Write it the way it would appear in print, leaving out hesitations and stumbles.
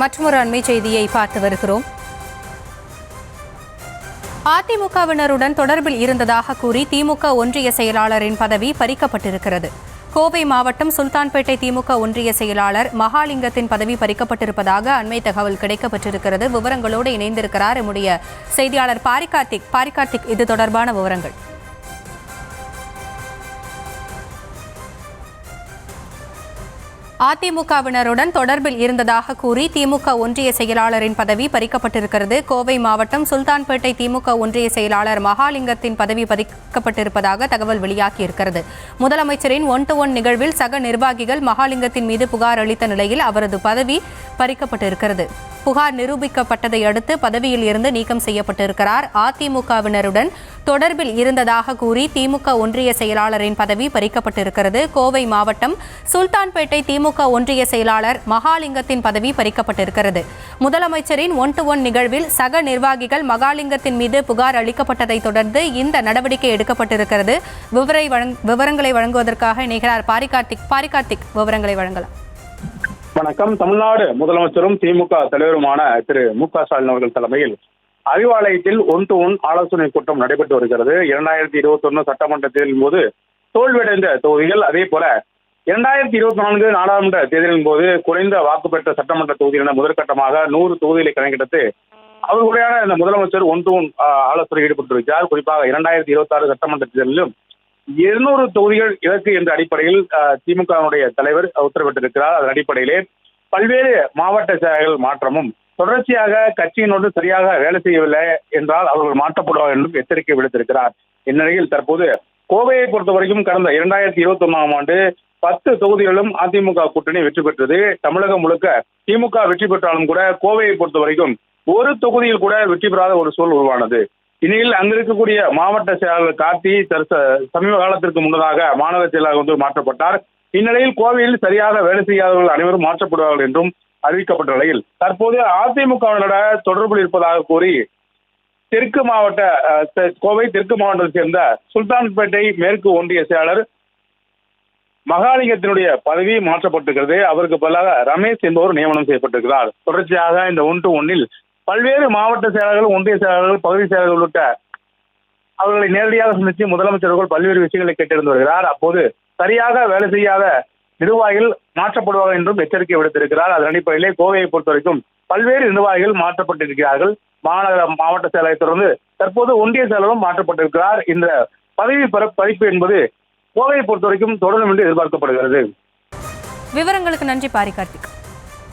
மற்றொரு அண்மை செய்தியை பார்த்து வருகிறோம். அதிமுகவினருடன் தொடர்பில் இருந்ததாக கூறி திமுக ஒன்றிய செயலாளரின் பதவி பறிக்கப்பட்டிருக்கிறது. கோவை மாவட்டம் சுல்தான்பேட்டை திமுக ஒன்றிய செயலாளர் மகாலிங்கத்தின் பதவி பறிக்கப்பட்டிருப்பதாக அண்மை தகவல் கிடைக்கப்பட்டிருக்கிறது. விவரங்களோடு இணைந்திருக்கிறார் நம்முடைய செய்தியாளர் பாரிகார்த்திக். இது தொடர்பான விவரங்கள். அதிமுகவினருடன் தொடர்பில் இருந்ததாக கூறி திமுக ஒன்றிய செயலாளரின் பதவி பறிக்கப்பட்டிருக்கிறது. கோவை மாவட்டம் சுல்தான்பேட்டை திமுக ஒன்றிய செயலாளர் மகாலிங்கத்தின் பதவி பறிக்கப்பட்டிருப்பதாக தகவல் வெளியாகியிருக்கிறது. முதலமைச்சரின் 1-to-1 நிகழ்வில் சக நிர்வாகிகள் மகாலிங்கத்தின் மீது புகார் அளித்த நிலையில் அவரது பதவி பறிக்கப்பட்டிருக்கிறது. புகார் நிரூபிக்கப்பட்டதை அடுத்து பதவியில் இருந்து நீக்கம் செய்யப்பட்டிருக்கிறார். அதிமுகவினருடன் தொடர்பில் இருந்ததாக கூறி திமுக ஒன்றிய செயலாளரின் பதவி பறிக்கப்பட்டிருக்கிறது. கோவை மாவட்டம் சுல்தான்பேட்டை திமுக ஒன்றிய செயலாளர் மகாலிங்கத்தின் பதவி பறிக்கப்பட்டிருக்கிறது. முதலமைச்சரின் 1-to-1 நிகழ்வில் சக நிர்வாகிகள் மகாலிங்கத்தின் மீது புகார் அளிக்கப்பட்டதை தொடர்ந்து இந்த நடவடிக்கை எடுக்கப்பட்டிருக்கிறது. விவரங்களை வழங்குவதற்காக இணைகிறார் பாரிகார்த்திக். விவரங்களை வழங்கலாம். வணக்கம். தமிழ்நாடு முதலமைச்சரும் திமுக தலைவருமான திரு மு.க. ஸ்டாலின் அவர்கள் தலைமையில் அறிவாலயத்தில் 1-to-1 ஆலோசனை கூட்டம் நடைபெற்று வருகிறது. 2021 சட்டமன்ற தேர்தலின் போது தோல்வியடைந்த தொகுதிகள், அதே போல 2024 நாடாளுமன்ற தேர்தலின் போது குறைந்த வாக்கு பெற்ற சட்டமன்ற தொகுதிகள் முதற்கட்டமாக 100 தொகுதிகளை கணக்கெடுத்து அவர்களுடையான இந்த முதலமைச்சர் 1-to-1 ஆலோசனை ஈடுபட்டிருக்கிறார். குறிப்பாக 2026 சட்டமன்ற தேர்தலிலும் 200 தொகுதிகள் இலக்கு என்ற அடிப்படையில் திமுகவுடைய தலைவர் உத்தரவிட்டிருக்கிறார். அதன் அடிப்படையிலே பல்வேறு மாவட்ட செயலர்கள் மாற்றமும், தொடர்ச்சியாக கட்சியினோடு சரியாக வேலை செய்யவில்லை என்றால் அவர்கள் மாற்றப்படுவார் என்றும் எச்சரிக்கை விடுத்திருக்கிறார். இந்நிலையில் தற்போது கோவையை பொறுத்தவரைக்கும் கடந்த 2021 ஆண்டு 10 தொகுதிகளிலும் அதிமுக கூட்டணி வெற்றி பெற்றது. தமிழகம் முழுக்க திமுக வெற்றி பெற்றாலும் கூட கோவையை பொறுத்தவரைக்கும் ஒரு தொகுதியில் கூட வெற்றி பெறாத ஒரு சூழல் உருவானது. இந்நிலையில் அங்கு இருக்கக்கூடிய மாவட்ட செயலாளர் கார்த்தி சமீப காலத்திற்கு முன்னதாக மாநகர செயலாளர் மாற்றப்பட்டார். இந்நிலையில் கோவையில் சரியாக வேலை செய்யாதவர்கள் அனைவரும் மாற்றப்படுவார்கள் என்றும் அறிவிக்கப்பட்ட நிலையில் தற்போது அதிமுகவினரோட தொடர்பில் இருப்பதாக கூறி கோவை தெற்கு மாவட்டத்தை சேர்ந்த சுல்தான்பேட்டை மேற்கு ஒன்றிய செயலாளர் மகாலிங்கத்தினுடைய பதவி மாற்றப்பட்டிருக்கிறது. அவருக்கு பதிலாக ரமேஷ் என்பவர் நியமனம் செய்யப்பட்டிருக்கிறார். தொடர்ச்சியாக இந்த 1-to-1 பல்வேறு மாவட்ட செயலாளர்கள், ஒன்றிய செயலாளர்கள், பகுதி செயலாளர்கள் உள்ளிட்ட அவர்களை நேரடியாக சந்தித்து முதலமைச்சர்கள் பல்வேறு விஷயங்களை கேட்டிருந்து வருகிறார். அப்போது சரியாக வேலை செய்யாத நிர்வாகிகள் மாற்றப்படுவார்கள் என்றும் எச்சரிக்கை விடுத்திருக்கிறார். அதன் அடிப்படையிலே கோவையை பொறுத்தவரைக்கும் பல்வேறு நிர்வாகிகள் மாற்றப்பட்டிருக்கிறார்கள். மாவட்ட செயலாளரை தொடர்ந்து தற்போது ஒன்றிய செயலரும் மாற்றப்பட்டிருக்கிறார். இந்த பதவி பறிப்பு என்பது கோவையை பொறுத்தவரைக்கும் தொடரும் என்று எதிர்பார்க்கப்படுகிறது. விவரங்களுக்கு நன்றி பாரிகார்த்திக்.